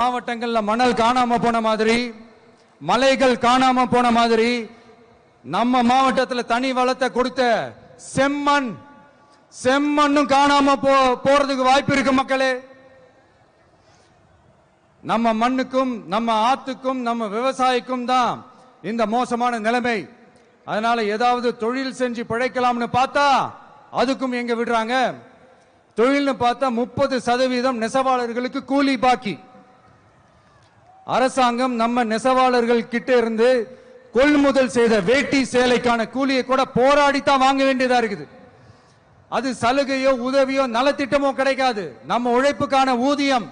மாவட்டங்கள்ல மணல் காணாம போன மாதிரி, மலைகள் காணாம போன மாதிரி, நம்ம மாவட்டத்தில் தனி வளத்தை கொடுத்த செம்மண்ணும் காணாம போறதுக்கு வாய்ப்பு இருக்கு மக்களே. நம்ம மண்ணுக்கும் நம்ம ஆத்துக்கும் நம்ம விவசாயிக்கும் தான் இந்த மோசமான நிலைமை. அதனால ஏதாவது தொழில் செஞ்சு பிழைக்கலாம்னு பார்த்தா அதுக்கும் எங்க விடுறாங்க. தொழில்னு பார்த்தா 30% நெசவாளர்களுக்கு கூலி பாக்கி. அரசாங்கம் நம்ம நெசவாளர்கள் கிட்ட இருந்து கொள்முதல் செய்த வேட்டி சேலைக்கான கூலியை கூட போராடித்தான் வாங்க வேண்டியதா இருக்குது. அது சலுகையோ உதவியோ நலத்திட்டமோ கிடைக்காது. நம்ம உழைப்புக்கான ஊதியம்,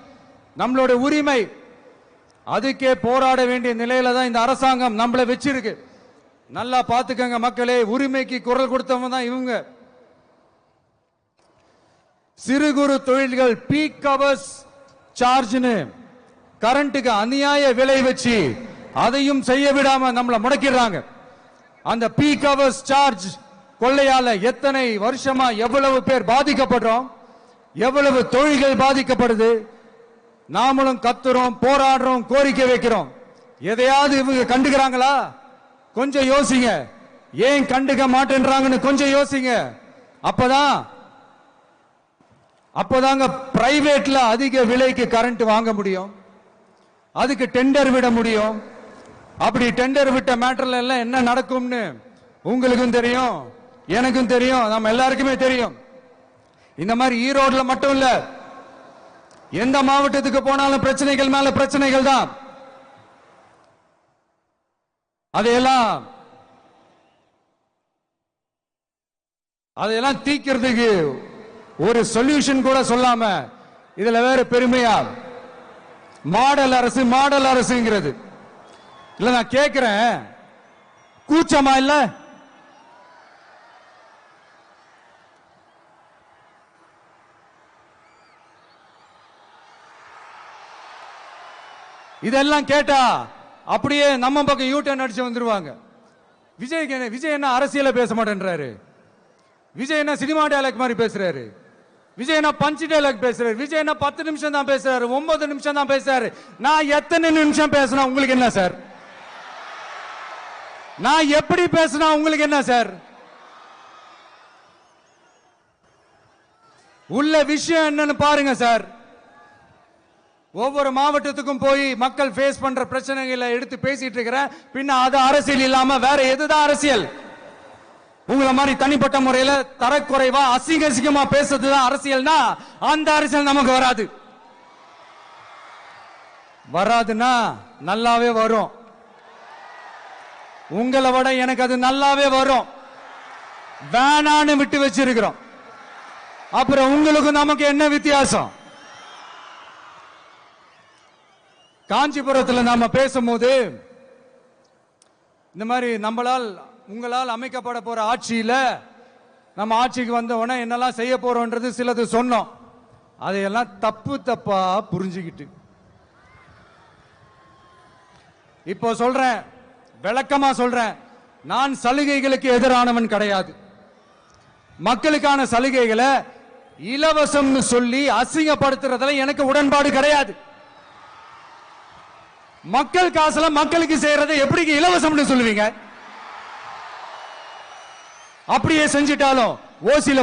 நம்மளோட உரிமை, அதுக்கே போராட வேண்டிய நிலையில தான் இந்த அரசாங்கம் நம்மள வச்சிருக்கு. நல்லா பாத்துக்கங்க மக்களே, உரிமைக்கு குரல் கொடுத்தவங்க தான் இவங்க. சிறு குறு தொழில்கள் பீக் ஹவர்ஸ் சார்ஜ்னு கரண்ட்டுக்கு அநியாய விலை வச்சு அதையும் செய்ய விடாம நம்மள முடக்கிறாங்க. அந்த பீக் ஹவர்ஸ் சார்ஜ் கொள்ளையால எத்தனை வருஷமா எவ்வளவு பேர் பாதிக்கப்படுறோம், எவ்வளவு தொழில்கள் பாதிக்கப்படுது. நாமளும் கத்துறோம், போராடுறோம், கோரிக்கை வைக்கிறோம். எதையாவது இவங்க கண்டுக்கிறாங்களா? கொஞ்சம் யோசிங்க. ஏன் கண்டுக்க மாட்டேன்றாங்கன்னு கொஞ்சம் யோசிங்க. அப்பதாங்க பிரைவேட்ல அதிக விலைக்கு கரண்ட் வாங்க முடியும், அதுக்கு டெண்டர் விட முடியும். அப்படி டெண்டர் விட்ட மேட்டர்ல எல்லாம் என்ன நடக்கும்னு உங்களுக்கும் தெரியும், எனக்கும் தெரியும், நம்ம எல்லாருக்குமே தெரியும். இந்த மாதிரி ஈரோடுல மட்டும் இல்ல, எந்த மாவட்டத்துக்கு போனாலும் பிரச்சனைகள் மேல பிரச்சனைகள் தான். அதையெல்லாம் தீக்கிறதுக்கு ஒரு சொல்யூஷன் கூட சொல்லாம இதுல வேற பெருமையா மாடல் அரசுங்கிறது இல்ல. நான் கேட்கிறேன், கூச்சமா இல்ல? இதெல்லாம் கேட்டா அப்படியே நம்ம பக்கம் யூட்டர்ன் அடிச்சு வந்துருவாங்க. விஜய் என்ன அரசியல பேச மாட்டேன்றாரு, விஜய் என்ன சினிமா டயலாக் மாதிரி பேசுறாரு, விஜய் என்ன பஞ்ச் டயலாக் பேசுறாரு, விஜய் என்ன 10 நிமிஷம் தான் பேசுறாரு, 9 நிமிஷம் தான் பேசுறாரு. நான் எத்தனை நிமிஷம் பேசினா உங்களுக்கு என்ன சார்? நான் எப்படி பேசினா உங்களுக்கு என்ன சார்? உள்ள விஷயம் என்னன்னு பாருங்க சார். ஒவ்வொரு மாவட்டத்துக்கும் போய் மக்கள் ஃபேஸ் பண்ற பிரச்சனைகளை எடுத்து பேசிட்டு இருக்கிறேன். பின்ன அது அரசியல் இல்லாம வேற எதுதான் அரசியல்? உங்களை மாதிரி தனிப்பட்ட முறையில தரக்குறைவா அசிங்கமா பேசுறதுதான் அரசியல்னா அந்த அரசியல் நமக்கு வராதுன்னா நல்லாவே வரும். உங்களை விட எனக்கு அது நல்லாவே வரும். வேணான்னு விட்டு வச்சிருக்கிறோம். அப்புறம் உங்களுக்கு நமக்கு என்ன வித்தியாசம்? காஞ்சிபுரத்தில் நாம பேசும்போது இந்த மாதிரி உங்களால் அமைக்கப்பட போற ஆட்சியில நம்ம ஆட்சிக்கு வந்த உடனே என்னெல்லாம் செய்ய போறோம்ன்றது சிலது சொன்னோம். அதையெல்லாம் தப்பா புரிஞ்சுக்கிட்டு இப்போ சொல்றேன், விளக்கமா சொல்றேன். நான் சலுகைகளுக்கு எதிரானவன் கிடையாது. மக்களுக்கான சலுகைகளை இலவசம்னு சொல்லி அசிங்கப்படுத்துறதுல எனக்கு உடன்பாடு கிடையாது. மக்கள் காசுல மக்களுக்கு செய்யறதை எப்படி இலவசம்னு சொல்லுவீங்க? அப்படியே செஞ்சிட்டாலும் ஓசில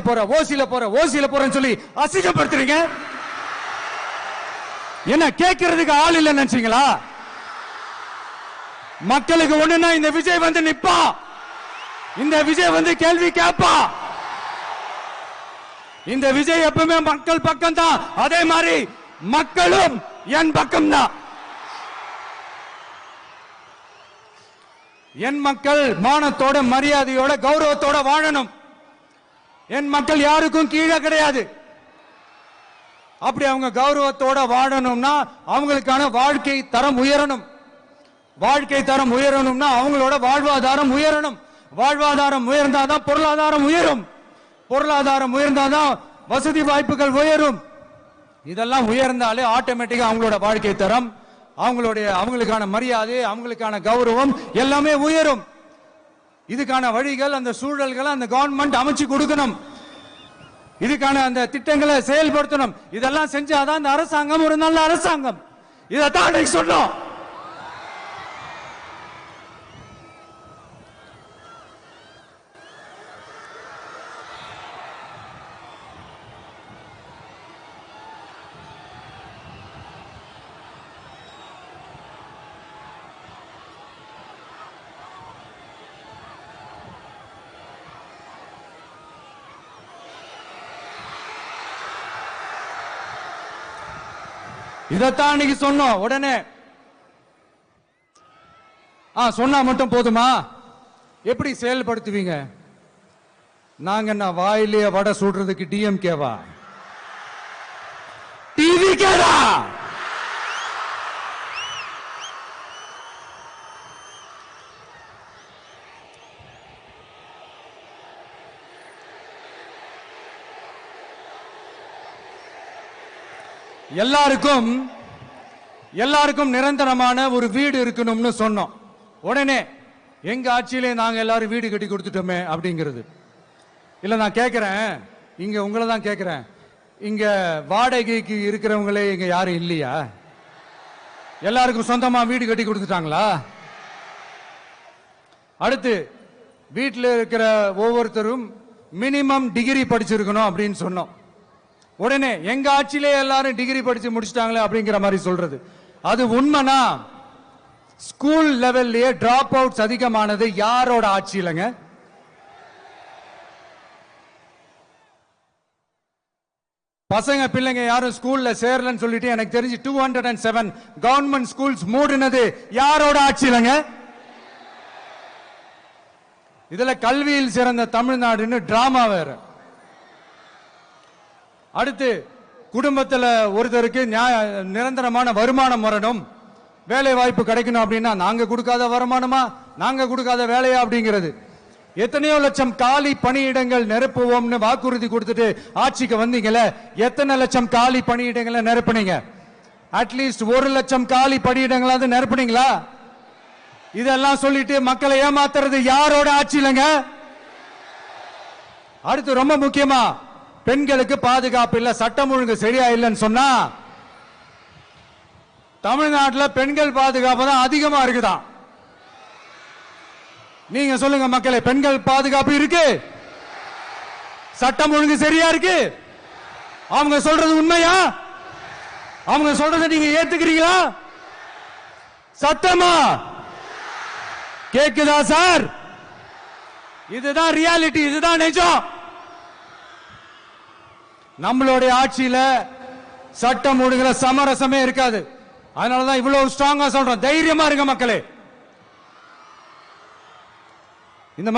போறேன்னு சொல்லி அசிங்கப்படுத்துறீங்க. என்ன கேட்கறதுக்கு ஆள் இல்லைன்னு நினைச்சீங்களா? மக்களுக்கு ஒண்ணுன்னா இந்த விஜய் வந்து நிப்பா, இந்த விஜய் வந்து கேள்வி கேட்பா. இந்த விஜய் எப்பவுமே மக்கள் பக்கம் தான், அதே மாதிரி மக்களும் என் பக்கம் தான். என் மக்கள் மானத்தோட மரியாதையோட கௌரவத்தோட வாழணும். என் மக்கள் யாருக்கும் கீழே கிடையாது. அப்படி அவங்க கௌரவத்தோட வாழணும்னா அவங்களுக்கான வாழ்க்கை தரம் உயரணும். வாழ்க்கை தரம் உயரணும்னா அவங்களோட வாழ்வாதாரம் உயரணும். வாழ்வாதாரம் உயர்ந்தாதான் பொருளாதாரம் உயரும். பொருளாதாரம் உயர்ந்தாதான் வசதி வாய்ப்புகள் உயரும். இதெல்லாம் உயர்ந்தாலே ஆட்டோமேட்டிக்கா அவங்களோட வாழ்க்கை தரம், அவங்களுக்கான மரியாதை, அவங்களுக்கான கௌரவம் எல்லாமே உயரும். இதுக்கான வழிகள், அந்த சூழல்களை அந்த கவர்மெண்ட் அமைச்சு கொடுக்கணும். இதுக்கான அந்த திட்டங்களை செயல்படுத்தணும். இதெல்லாம் செஞ்சாதான் அந்த அரசாங்கம் ஒரு நல்ல அரசாங்கம். இதைத்தான் அன்னைக்கு சொன்னோம். இதைத்தான் அன்னைக்கு சொன்னோம். உடனே சொன்னா மட்டும் போதுமா? எப்படி செயல்படுத்துவீங்க? நாங்க என்ன வாயிலேயே வடை சுடுறதுக்கு டிஎம்கேவா, டிவிகேடா? எல்லாருக்கும் நிரந்தரமான ஒரு வீடு இருக்கணும்னு சொன்னோம். உடனே எங்க ஆட்சியிலே நாங்க எல்லாரும் வீடு கட்டி கொடுத்துட்டோமே அப்படிங்கிறது இல்ல. நான் கேட்கிறேன், இங்க உங்களை தான் கேட்கிறேன், இங்க வாடகைக்கு இருக்கிறவங்களே இங்க யாரும் இல்லையா? எல்லாருக்கும் சொந்தமா வீடு கட்டி கொடுத்துட்டாங்களா? அடுத்து வீட்டில் இருக்கிற ஒவ்வொருத்தரும் மினிமம் டிகிரி படிச்சிருக்கணும் அப்படின்னு சொன்னோம். உடனே எங்க ஆட்சியிலே எல்லாரும் டிகிரி படிச்சு முடிச்சிட்டாங்களே அப்படிங்கிற மாதிரி சொல்றது அது உண்மைனா? ஸ்கூல் லெவல்லையே டிராப் அவுட்ஸ் அதிகமானது யாரோட ஆட்சியிலங்க? பசங்க பிள்ளைங்க யாரும் ஸ்கூல்ல சேரலன்னு சொல்லிட்டு எனக்கு தெரிஞ்சு 207 கவர்மெண்ட் ஸ்கூல்ஸ் மூடினது யாரோட ஆட்சியிலங்க? இதுல கல்வியில் சிறந்த தமிழ்நாடுன்னு டிராமா வேற. அடுத்து குடும்பத்தில் ஒருத்தருக்கு நிரந்தரமான வருமானம் வரணும், வேலை வாய்ப்பு கிடைக்கணும் அப்படின்னா நாங்க கொடுக்காத வருமானமா, நாங்க கொடுக்காத வேலையா அப்படிங்கிறது. எத்தனையோ லட்சம் காலி பணியிடங்கள் நிரப்புவோம்னு வாக்குறுதி கொடுத்துட்டு ஆட்சிக்கு வந்தீங்கல்ல, எத்தனை லட்சம் காலி பணியிடங்களை நிரப்புனீங்க? அட்லீஸ்ட் 1 லட்சம் காலி பணியிடங்களாவது நிரப்புனீங்களா? இதெல்லாம் சொல்லிட்டு மக்களை ஏமாத்துறது யாரோட ஆட்சியிலங்க? அடுத்து ரொம்ப முக்கியமா, பெண்களுக்கு பாதுகாப்பு இல்ல, சட்டம் ஒழுங்கு சரியா இல்லைன்னு சொன்னா தமிழ்நாட்டில் பெண்கள் பாதுகாப்பு தான் அதிகமா இருக்குதான். நீங்க சொல்லுங்க மக்களே, பெண்கள் பாதுகாப்பு இருக்கு? சட்டம் ஒழுங்கு சரியா இருக்கு? அவங்க சொல்றது உண்மையா? அவங்க சொல்றதை நீங்க ஏத்துக்கிறீங்களா? சத்தமா கேக்குதா சார்? இதுதான் ரியாலிட்டி, இதுதான் நிஜம். நம்மளுடைய ஆட்சியில சட்டம் ஒழுங்குல சமரசமே இருக்காது. அதனாலதான் இவ்வளவு ஸ்ட்ராங்கா சொல்றோம், தைரியமா இருங்க மக்களே. இந்த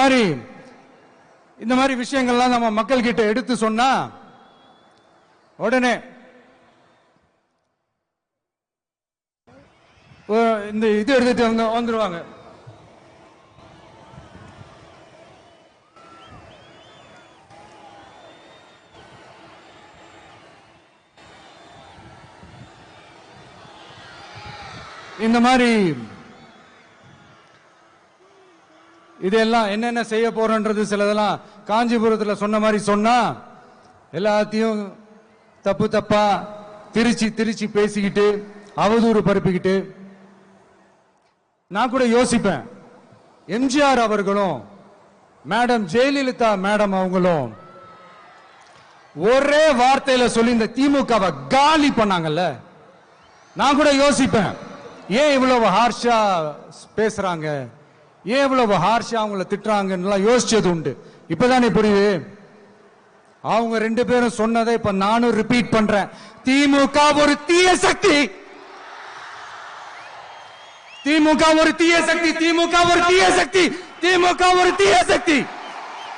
மாதிரி விஷயங்கள்லாம் நம்ம மக்கள் கிட்ட எடுத்து சொன்னா உடனே இந்த இது எடுத்துட்டு வந்துருவாங்க. இந்த மாதிரி இதெல்லாம் என்னென்ன செய்ய போறோன்றது சிலதெல்லாம் காஞ்சிபுரத்தில் சொன்ன மாதிரி சொன்னா எல்லாத்தையும் தப்பா திருச்சி பேசிக்கிட்டு அவதூறு பரப்பிக்கிட்டு. நான் கூட யோசிப்பேன், எம்ஜிஆர் அவர்களும் மேடம் ஜெயலலிதா மேடம் அவங்களும் ஒரே வார்த்தையில சொல்லி இந்த திமுகவை காலி பண்ணாங்கல்ல. நான் கூட யோசிப்பேன், ஏன் இவ்வளவு ஹார்ஷா பேசுறாங்க, ஏன் இவ்வளவு ஹார்ஷா அவங்கள திட்டுறாங்கன்னு யோசிச்சது உண்டு. இப்பதானே புரியுது. அவங்க 2 பேரும் சொன்னதை இப்ப நானும் ரிப்பீட் பண்றேன். திமுக ஒரு தீய சக்தி, திமுக ஒரு தீய சக்தி, திமுக ஒரு தீய சக்தி, திமுக ஒரு தீய சக்தி,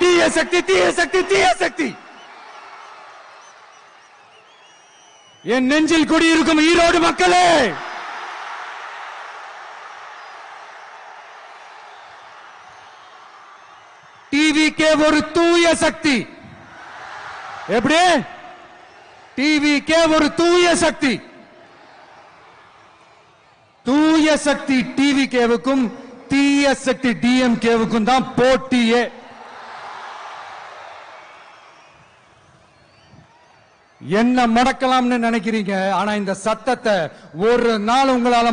தீய சக்தி, தீய சக்தி, தீய சக்தி. என் நெஞ்சில் குடியிருக்கும் ஈரோடு மக்களே, டிவிகே ஒரு தூய சக்தி. எப்படி? டிவிகே ஒரு தூய சக்தி. தூய சக்தி டிவிகேவுக்கும் தீய சக்தி டிஎம்கேவுக்கும் தான் போட்டியே. என்ன மடக்கலாம்னு நினைக்கிறீங்க. ஆனா இந்த சத்தத்தை ஒரு நாள் உங்களால